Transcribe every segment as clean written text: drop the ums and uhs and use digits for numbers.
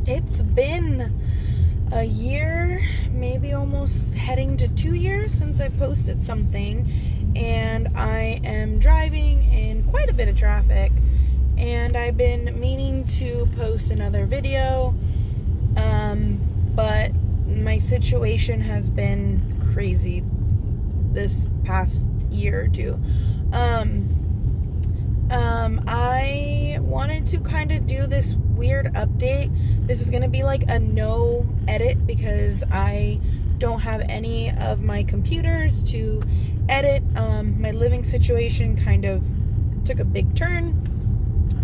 It's been a year, maybe almost heading to 2 years since I posted something, and I am driving in quite a bit of traffic, and I've been meaning to post another video, but my situation has been crazy this past year or two. I wanted to kind of do this weird update. This is going to be like a no edit because I don't have any of my computers to edit. My living situation kind of took a big turn,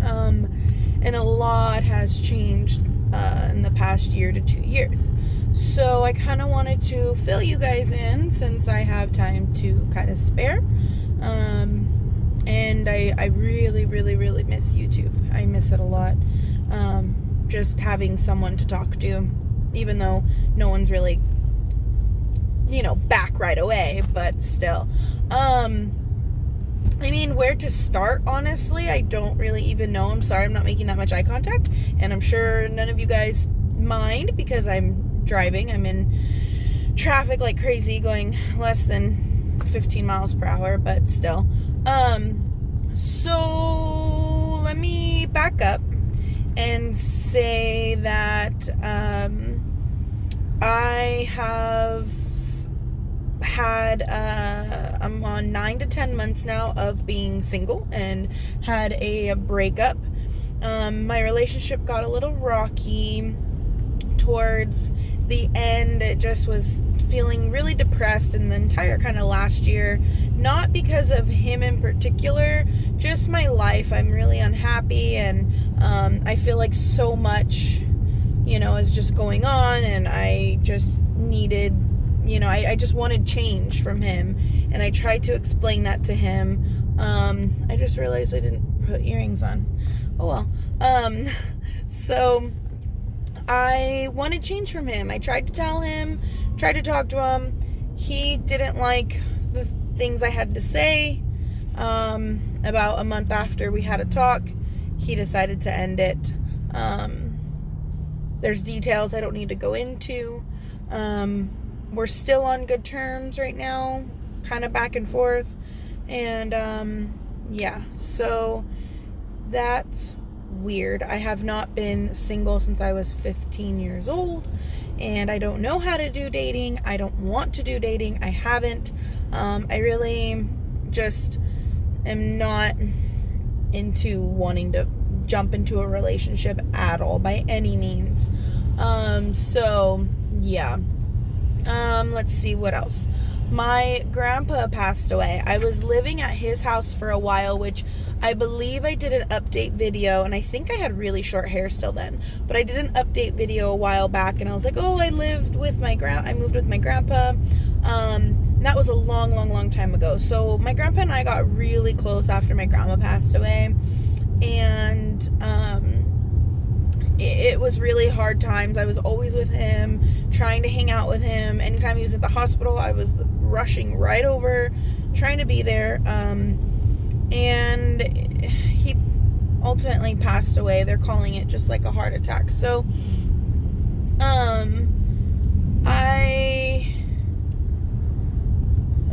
and a lot has changed in the past year to 2 years. So I kind of wanted to fill you guys in since I have time to kind of spare. And I really, really, really miss YouTube. I miss it a lot. Just having someone to talk to, even though no one's really, back right away, but still. I mean, where to start, honestly, I don't really even know. I'm sorry I'm not making that much eye contact, and I'm sure none of you guys mind because I'm driving. I'm in traffic like crazy, going less than 15 miles per hour, but still. So let me back up and say that I have had I'm on 9 to 10 months now of being single and had a breakup. My relationship got a little rocky towards the end. It just was feeling really depressed in the entire kind of last year, not because of him in particular, just my life. I'm really unhappy, and I feel like so much is just going on, and I just needed, I just wanted change from him, and I tried to explain that to him. I just realized I didn't put earrings on. Oh well. So I wanted change from him. I tried to tell him, tried to talk to him. He didn't like the things I had to say. About a month after we had a talk, he decided to end it. There's details I don't need to go into. We're still on good terms right now, kind of back and forth. And yeah, so that's weird. I have not been single since I was 15 years old, and I don't know how to do dating. I don't want to do dating. I haven't. I really just am not into wanting to jump into a relationship at all by any means. So yeah. Let's see what else. My grandpa passed away. I was living at his house for a while, which I believe I did an update video, and I think I had really short hair still then, but I did an update video a while back, and I was like, oh, I moved with my grandpa. That was a long, long, long time ago. So my grandpa and I got really close after my grandma passed away, and it was really hard times. I was always with him, trying to hang out with him. Anytime he was at the hospital, I was rushing right over, trying to be there. And he ultimately passed away. They're calling it just like a heart attack. So, a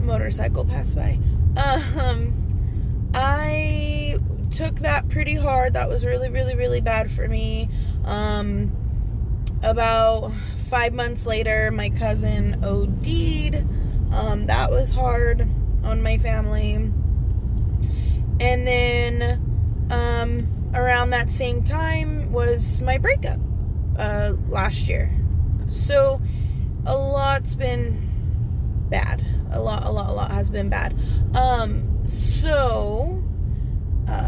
motorcycle passed by. I took that pretty hard. That was really, really, really bad for me. About 5 months later, my cousin OD'd. That was hard on my family. And then, around that same time was my breakup, last year. So, a lot's been bad. A lot has been bad.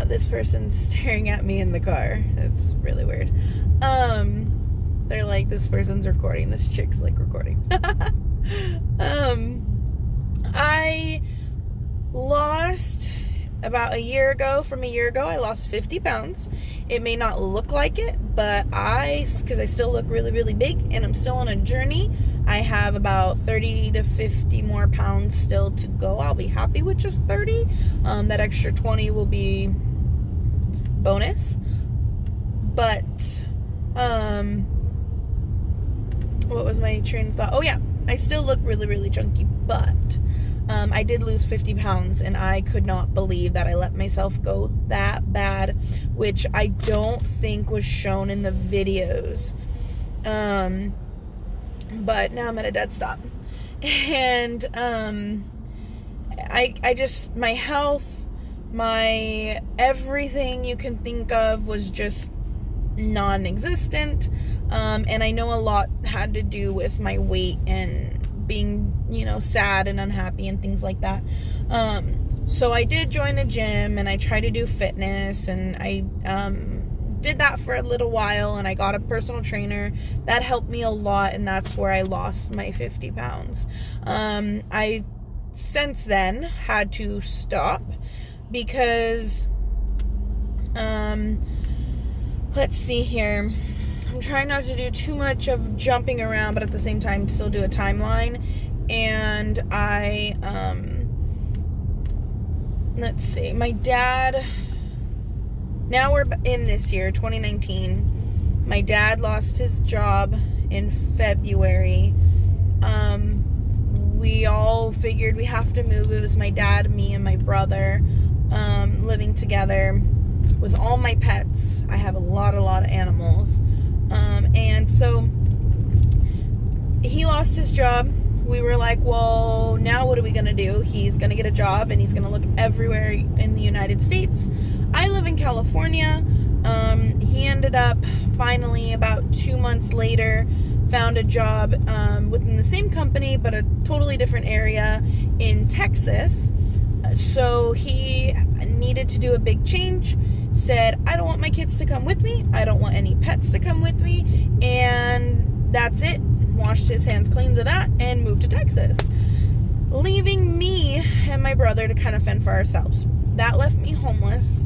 This person's staring at me in the car. It's really weird. They're like, this person's recording. This chick's like recording. I lost about a year ago. From a year ago, I lost 50 pounds. It may not look like it, but because I still look really, really big, and I'm still on a journey. I have about 30 to 50 more pounds still to go. I'll be happy with just 30. That extra 20 will be bonus. But What was my train of thought? Oh yeah, I still look really, really chunky, but I did lose 50 pounds, and I could not believe that I let myself go that bad, which I don't think was shown in the videos. But now I'm at a dead stop. And I just, my health, my everything you can think of was just non-existent. And I know a lot had to do with my weight and being, sad and unhappy and things like that. So I did join a gym, and I tried to do fitness, and I did that for a little while, and I got a personal trainer. That helped me a lot, and that's where I lost my 50 pounds. I since then had to stop because let's see here. I'm trying not to do too much of jumping around, but at the same time still do a timeline. And I let's see, my dad, now we're in this year, 2019. My dad lost his job in February. We all figured we have to move. It was my dad, me, and my brother living together with all my pets. I have a lot of animals. And so he lost his job. We were like, well, now what are we going to do? He's going to get a job, and he's going to look everywhere in the United States. I live in California. He ended up finally, about 2 months later, found a job within the same company, but a totally different area in Texas. So he needed to do a big change. Said, I don't want my kids to come with me. I don't want any pets to come with me. And that's it. Washed his hands clean to that and moved to Texas, leaving me and my brother to kind of fend for ourselves. That left me homeless.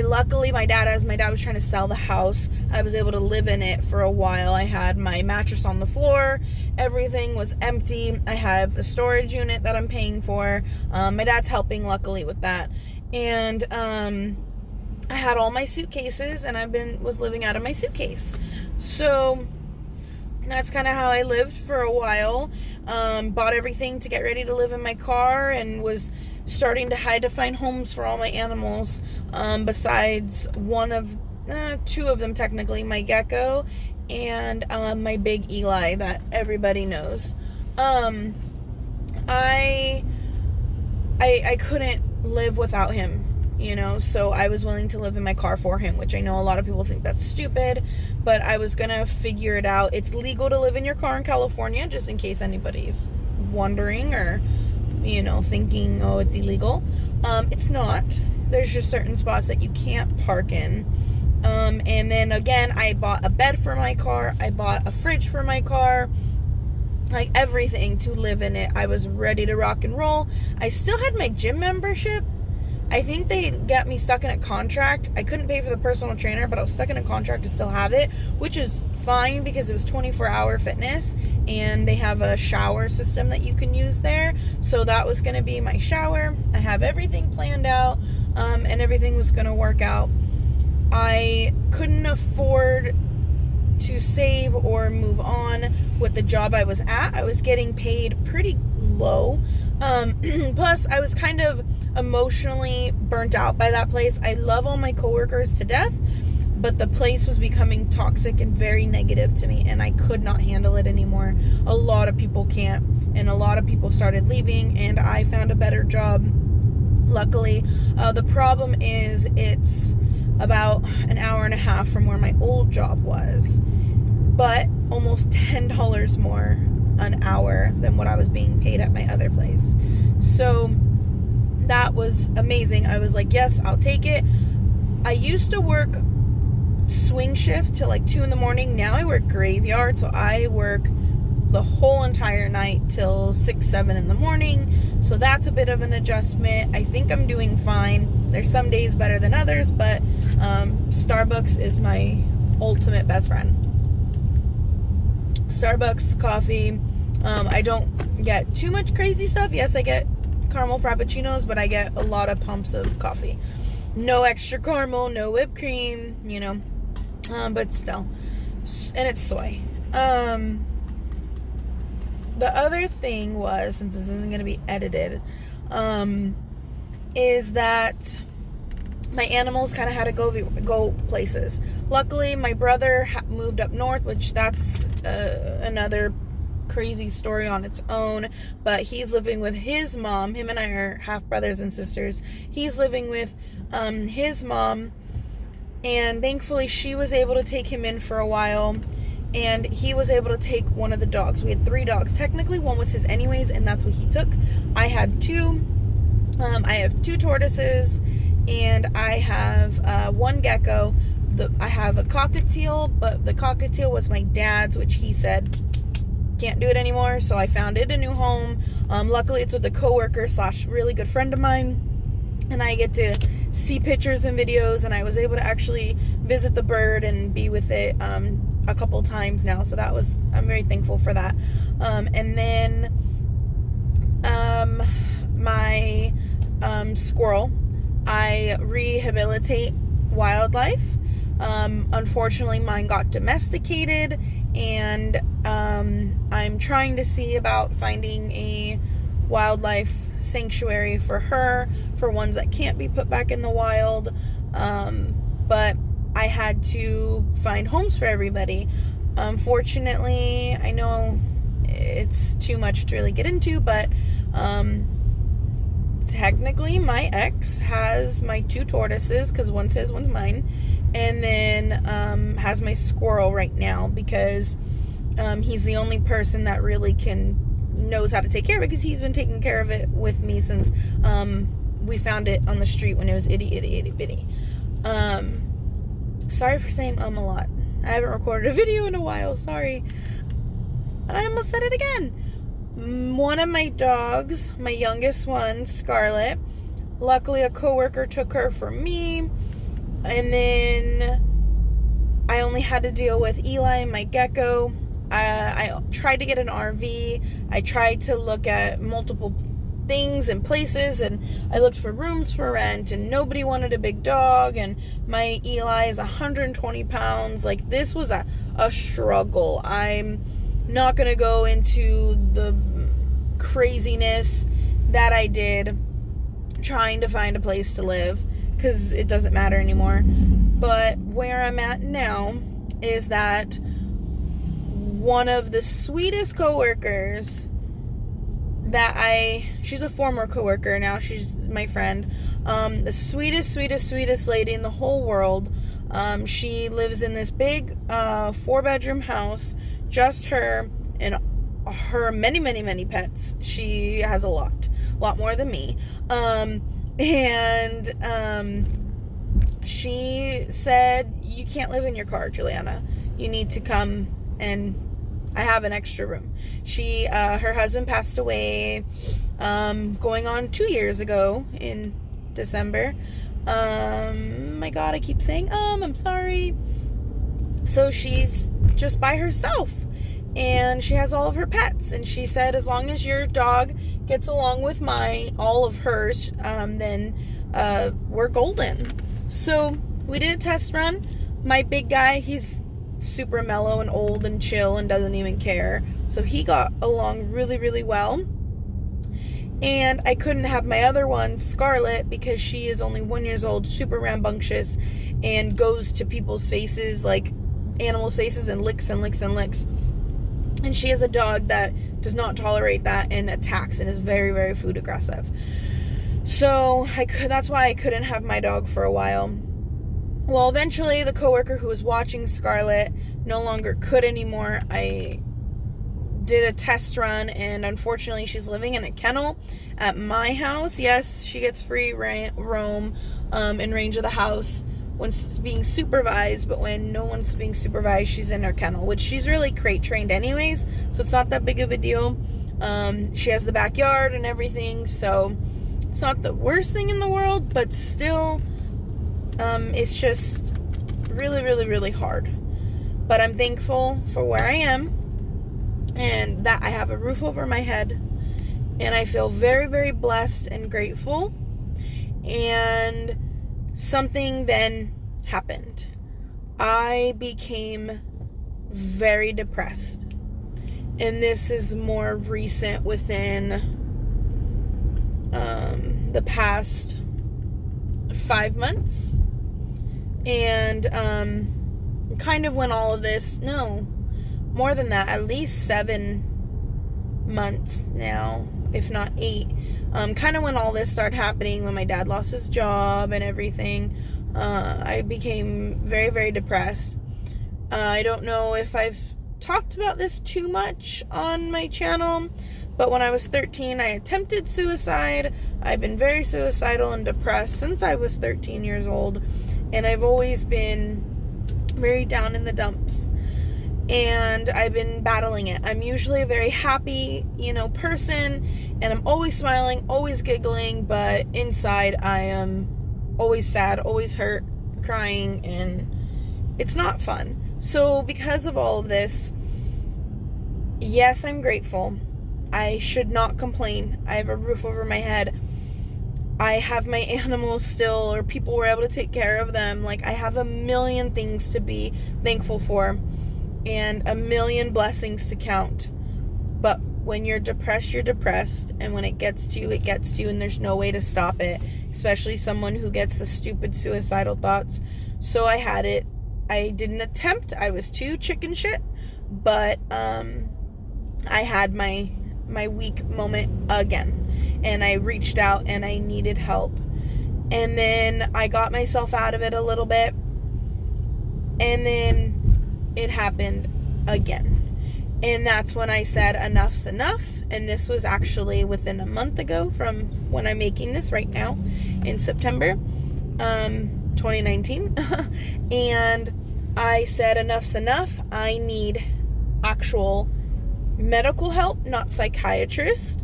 Luckily, my dad was trying to sell the house, I was able to live in it for a while. I had my mattress on the floor. Everything was empty. I have a storage unit that I'm paying for. My dad's helping, luckily, with that. And I had all my suitcases, and was living out of my suitcase. So that's kind of how I lived for a while. Bought everything to get ready to live in my car, and was starting to find homes for all my animals, besides two of them technically, my gecko and my big Eli that everybody knows. I couldn't live without him, so I was willing to live in my car for him, which I know a lot of people think that's stupid, but I was gonna figure it out. It's legal to live in your car in California, just in case anybody's wondering or thinking, oh, it's illegal. It's not. There's just certain spots that you can't park in. And then again, I bought a bed for my car. I bought a fridge for my car. Like everything to live in it. I was ready to rock and roll. I still had my gym membership. I think they got me stuck in a contract. I couldn't pay for the personal trainer, but I was stuck in a contract to still have it, which is fine because it was 24-hour fitness, and they have a shower system that you can use there. So that was going to be my shower. I have everything planned out, and everything was going to work out. I couldn't afford to save or move on with the job I was at. I was getting paid pretty low. Plus, I was kind of emotionally burnt out by that place. I love all my coworkers to death, but the place was becoming toxic and very negative to me, and I could not handle it anymore. A lot of people can't, and a lot of people started leaving, and I found a better job, luckily. The problem is it's about an hour and a half from where my old job was, but almost $10 more an hour than what I was being paid at my other place. So that was amazing. I was like, yes, I'll take it. I used to work swing shift till like 2 a.m. Now I work graveyard, so I work the whole entire night till 6, 7 in the morning. So that's a bit of an adjustment. I think I'm doing fine. There's some days better than others, but Starbucks is my ultimate best friend. Starbucks coffee. I don't get too much crazy stuff. Yes, I get caramel frappuccinos, but I get a lot of pumps of coffee. No extra caramel, no whipped cream, But still. And it's soy. The other thing was, since this isn't going to be edited, is that my animals kind of had to go places. Luckily, my brother moved up north, which that's another crazy story on its own, but he's living with his mom. Him and I are half brothers and sisters. He's living with his mom, and thankfully she was able to take him in for a while, and he was able to take one of the dogs. We had 3 dogs. Technically, one was his anyways, and that's what he took. I had 2. I have 2 tortoises, and I have 1 gecko. I have a cockatiel, but the cockatiel was my dad's, which he said can't do it anymore, so I found it a new home. Luckily, it's with a coworker / really good friend of mine, and I get to see pictures and videos, and I was able to actually visit the bird and be with it a couple times now, so I'm very thankful for that. And then my squirrel, I rehabilitate wildlife. Unfortunately, mine got domesticated, and I'm trying to see about finding a wildlife sanctuary for her, for ones that can't be put back in the wild. But I had to find homes for everybody. Unfortunately, I know it's too much to really get into, but technically my ex has my 2 tortoises, because one's his, one's mine, and then has my squirrel right now, because he's the only person that really knows how to take care of it, because he's been taking care of it with me since we found it on the street when it was itty bitty. Sorry for saying a lot. I haven't recorded a video in a while, sorry. I almost said it again. One of my dogs, my youngest one, Scarlet, luckily a coworker took her for me, and then I only had to deal with Eli, my gecko. I tried to get an RV. I tried to look at multiple things and places, and I looked for rooms for rent, and nobody wanted a big dog, and my Eli is 120 pounds. Like, this was a struggle. I'm not gonna go into the craziness that I did trying to find a place to live, because it doesn't matter anymore. But where I'm at now is that one of the sweetest coworkers that she's a former coworker, now she's my friend, the sweetest lady in the whole world. She lives in this big 4-bedroom house, just her and her many pets. She has a lot more than me. She said, "You can't live in your car, Juliana. You need to come, and I have an extra room." Her husband passed away, going on 2 years ago in December. My God, I keep saying, I'm sorry. So she's just by herself, and she has all of her pets, and she said, as long as your dog gets along with all of hers, then we're golden. So we did a test run. My big guy, he's super mellow and old and chill and doesn't even care, so he got along really well. And I couldn't have my other one, Scarlet, because she is only 1 year old, super rambunctious, and goes to people's faces, like animals' faces, and licks. And she is a dog that does not tolerate that and attacks and is very food aggressive. So that's why I couldn't have my dog for a while. Well, eventually the coworker who was watching Scarlet no longer could anymore. I did a test run, and unfortunately she's living in a kennel at my house. Yes, she gets free roam in range of the house when being supervised, but when no one's being supervised, she's in her kennel, which she's really crate trained anyways, so it's not that big of a deal. She has the backyard and everything, so it's not the worst thing in the world, but still, it's just really hard. But I'm thankful for where I am, and that I have a roof over my head, and I feel very blessed and grateful. And something then happened. I became very depressed. And this is more recent within the past 5 months. And kind of when all of this, no, more than that, at least 7 months now, if not 8. Kind of when all this started happening, when my dad lost his job and everything, I became very, very depressed. I don't know if I've talked about this too much on my channel, but when I was 13, I attempted suicide. I've been very suicidal and depressed since I was 13 years old, and I've always been very down in the dumps. And I've been battling it. I'm usually a very happy, person, and I'm always smiling, always giggling, but inside I am always sad, always hurt, crying, and it's not fun. So because of all of this, yes, I'm grateful. I should not complain. I have a roof over my head. I have my animals still, or people were able to take care of them. Like, I have a million things to be thankful for and a million blessings to count. But when you're depressed, you're depressed. And when it gets to you, it gets to you, and there's no way to stop it. Especially someone who gets the stupid suicidal thoughts. So I had it. I didn't attempt. I was too chicken shit. But I had my weak moment again. And I reached out and I needed help. And then I got myself out of it a little bit. And then it happened again. And that's when I said enough's enough. And this was actually within a month ago from when I'm making this right now in September 2019. And I said enough's enough. I need actual medical help, not psychiatrist,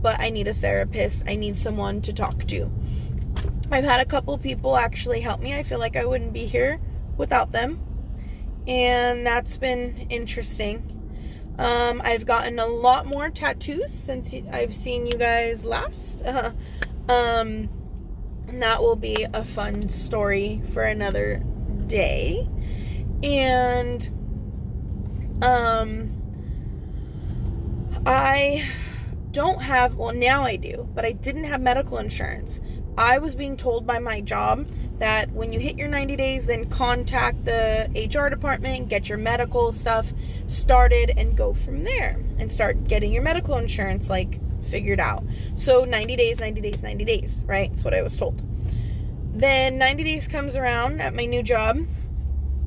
but I need a therapist. I need someone to talk to. I've had a couple people actually help me. I feel like I wouldn't be here without them. And that's been interesting. I've gotten a lot more tattoos since I've seen you guys last. And that will be a fun story for another day. And I don't have, well, now I do, but I didn't have medical insurance. I was being told by my job that when you hit your 90 days, then contact the HR department, get your medical stuff started, and go from there and start getting your medical insurance figured out. So 90 days, 90 days, 90 days, right? That's what I was told. Then 90 days comes around at my new job,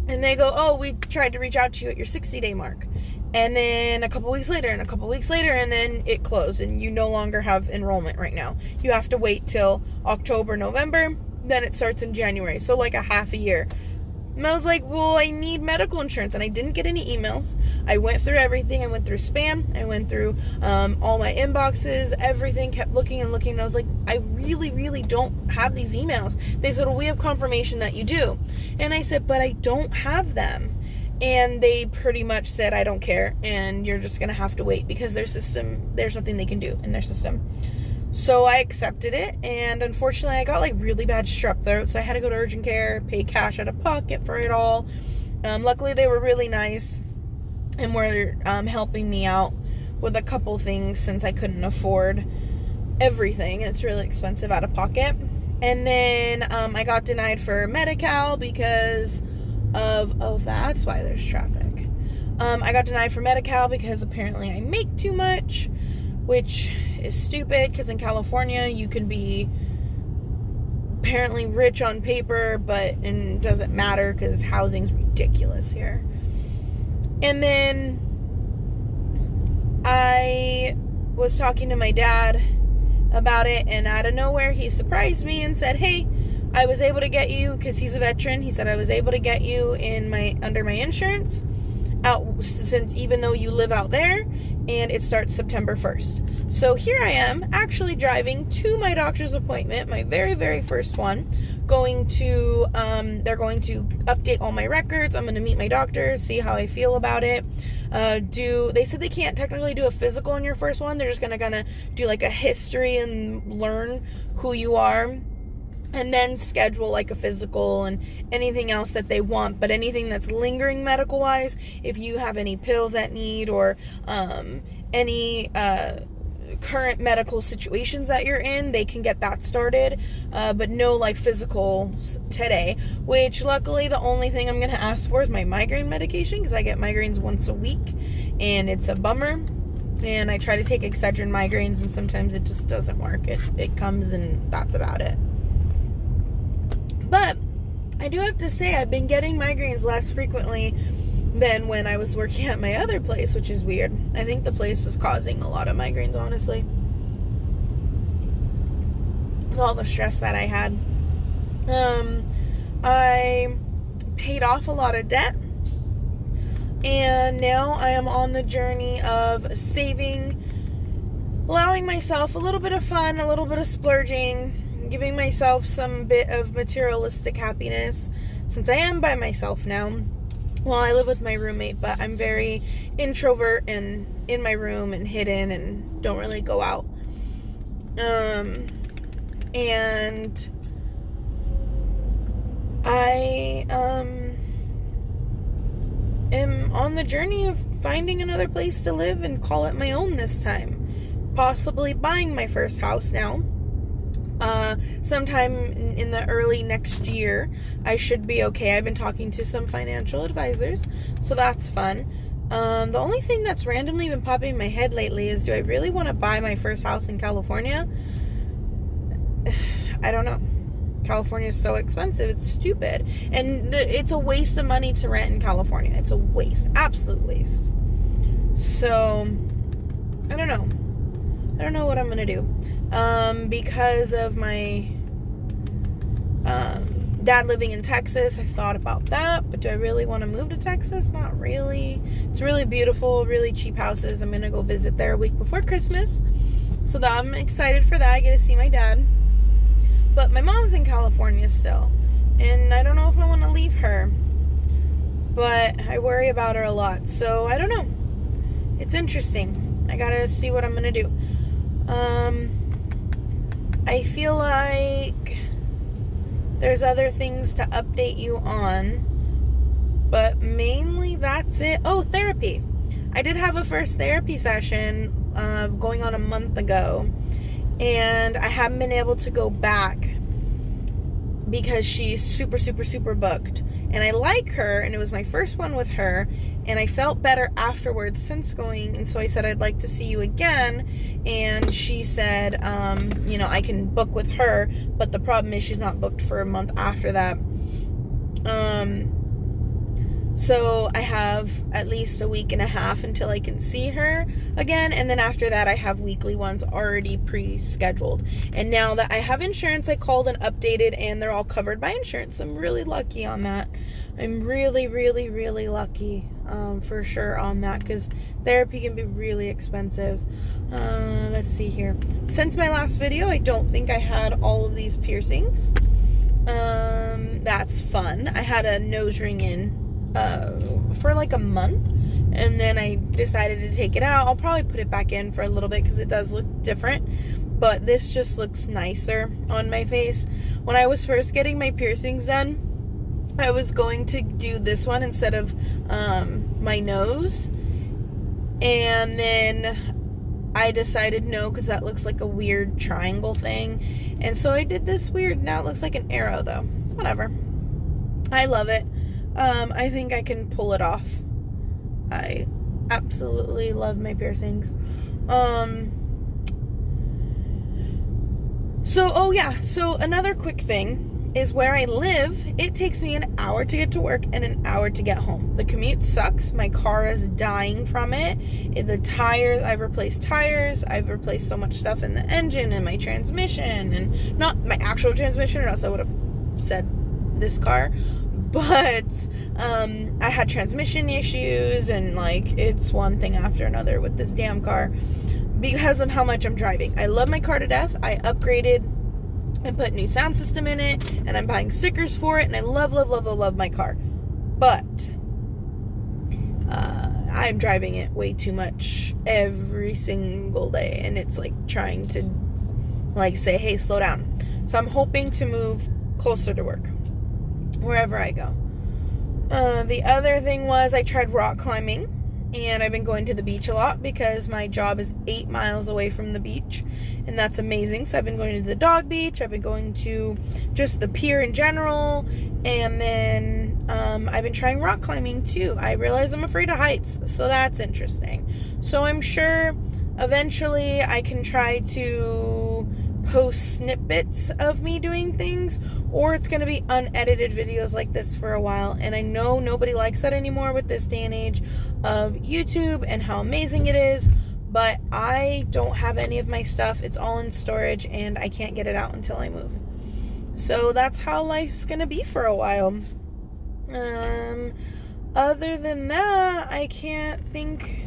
and they go, oh, we tried to reach out to you at your 60-day mark. And then a couple weeks later, and then it closed, and you no longer have enrollment right now. You have to wait till October, November, then it starts in January. So a half a year. And I was like, well, I need medical insurance, and I didn't get any emails. I went through everything. I went through spam. I went through all my inboxes, everything, kept looking and looking. And I was like, I really, really don't have these emails. They said, well, we have confirmation that you do. And I said, but I don't have them. And they pretty much said, I don't care, and you're just going to have to wait because their system, there's nothing they can do in their system. So I accepted it, and unfortunately I got really bad strep throat, so I had to go to urgent care, pay cash out of pocket for it all. Luckily they were really nice and were helping me out with a couple things since I couldn't afford everything. It's really expensive out of pocket. And then I got denied for Medi-Cal because of that's why there's traffic. I got denied for Medi-Cal because apparently I make too much, which is stupid because in California you can be apparently rich on paper, but it doesn't matter because housing's ridiculous here. And then I was talking to my dad about it, and out of nowhere he surprised me and said, hey, I was able to get you, because he's a veteran, he said I was able to get you under my insurance out, since even though you live out there, and it starts September 1st. So here I am actually driving to my doctor's appointment, my very, very first one, going to they're going to update all my records. I'm going to meet my doctor, see how I feel about it. They said they can't technically do a physical on your first one. They're just gonna do a history and learn who you are. and then schedule like a physical and anything else that they want. But anything that's lingering medical wise, if you have any pills that need, or any current medical situations that you're in, they can get that started, but no like physicals today, which luckily the only thing I'm gonna ask for is my migraine medication, because I get migraines once a week and it's a bummer. And I try to take Excedrin migraines and sometimes it just doesn't work. It comes and that's about it. But I do have to say, I've been getting migraines less frequently than when I was working at my other place, which is weird. I think the place was causing a lot of migraines, honestly, with all the stress that I had. I paid off a lot of debt, and now I am on the journey of saving, allowing myself a little bit of fun, a little bit of splurging, giving myself some bit of materialistic happiness, since I am by myself now. Well, I live with my roommate, but I'm very introvert and in my room and hidden and don't really go out. And I am on the journey of finding another place to live and call it my own this time. Possibly buying my first house now. Sometime in the early next year, I should be okay. I've been talking to some financial advisors, so that's fun. The only thing that's randomly been popping in my head lately is, do I really want to buy my first house in California? I don't know. California is so expensive. It's stupid. And it's a waste of money to rent in California. It's a waste. Absolute waste. So, I don't know. I don't know what I'm going to do. Because of my dad living in Texas, I thought about that. But do I really want to move to Texas? Not really. It's really beautiful, really cheap houses. I'm going to go visit there a week before Christmas. So that I'm excited for that. I get to see my dad. But my mom's in California still. And I don't know if I want to leave her. But I worry about her a lot. So I don't know. It's interesting. I gotta see what I'm going to do. I feel like there's other things to update you on, but mainly that's it. Oh, therapy. I did have a first therapy session going on a month ago, and I haven't been able to go back because she's super, super, super booked. And I like her, and it was my first one with her, and I felt better afterwards since going, and so I said I'd like to see you again, and she said, I can book with her, but the problem is she's not booked for a month after that. So I have at least a week and a half until I can see her again. And then after that, I have weekly ones already pre-scheduled. And now that I have insurance, I called and updated, and they're all covered by insurance. I'm really lucky on that. I'm really, really, really lucky for sure on that, because therapy can be really expensive. Let's see here. Since my last video, I don't think I had all of these piercings. That's fun. I had a nose ring in for like a month, and then I decided to take it out. I'll probably put it back in for a little bit because it does look different, but this just looks nicer on my face. When I was first getting my piercings done, I was going to do this one instead of my nose, and then I decided no, because that looks like a weird triangle thing, and so I did this weird. Now it looks like an arrow though. Whatever. I love it. I think I can pull it off. I absolutely love my piercings. So another quick thing is where I live, it takes me an hour to get to work and an hour to get home. The commute sucks. My car is dying from it. The tires, I've replaced tires. I've replaced so much stuff in the engine and my transmission, and not my actual transmission, or else I would have said this car. But I had transmission issues, and like it's one thing after another with this damn car because of how much I'm driving. I love my car to death. I upgraded and put new sound system in it, and I'm buying stickers for it, and I love my car. But I'm driving it way too much every single day, and it's like trying to like say, hey, slow down. So I'm hoping to move closer to work, wherever I go. The other thing was I tried rock climbing, and I've been going to the beach a lot because my job is 8 miles away from the beach, and that's amazing. So I've been going to the dog beach, I've been going to just the pier in general, and then I've been trying rock climbing too. I realize I'm afraid of heights, so that's interesting. So I'm sure eventually I can try to post snippets of me doing things, or it's going to be unedited videos like this for a while. And I know nobody likes that anymore with this day and age of YouTube and how amazing it is, but I don't have any of my stuff. It's all in storage and I can't get it out until I move. So that's how life's going to be for a while. Other than that, I can't think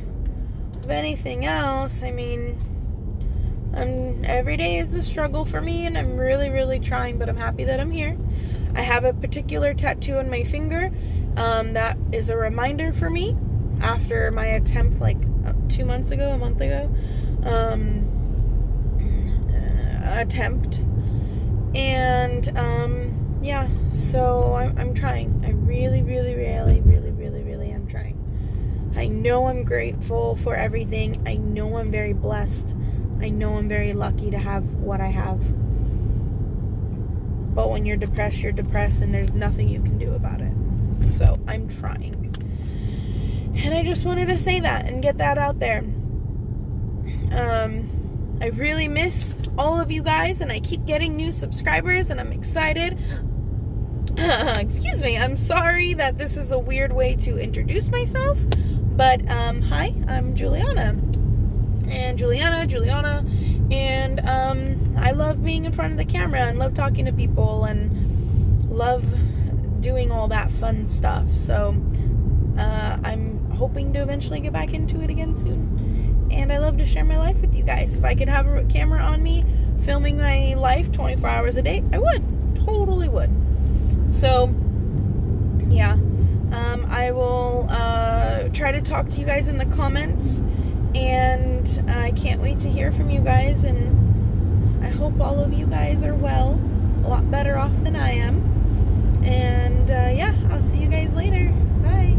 of anything else. I mean, every day is a struggle for me, and I'm really, really trying, but I'm happy that I'm here. I have a particular tattoo on my finger that is a reminder for me after my attempt like a month ago, attempt. And yeah, so I'm trying. I really, really, really, really, really, really am trying. I know I'm grateful for everything. I know I'm very blessed. I know I'm very lucky to have what I have. But when you're depressed, and there's nothing you can do about it. So I'm trying. And I just wanted to say that and get that out there. I really miss all of you guys, and I keep getting new subscribers, and I'm excited. Excuse me, I'm sorry that this is a weird way to introduce myself, but hi, I'm Juliana. And Juliana, and I love being in front of the camera and love talking to people and love doing all that fun stuff. So I'm hoping to eventually get back into it again soon. And I love to share my life with you guys. If I could have a camera on me filming my life 24 hours a day, I would. Totally would. So yeah, I will try to talk to you guys in the comments. And I can't wait to hear from you guys, and I hope all of you guys are well, a lot better off than I am. And yeah, I'll see you guys later. Bye.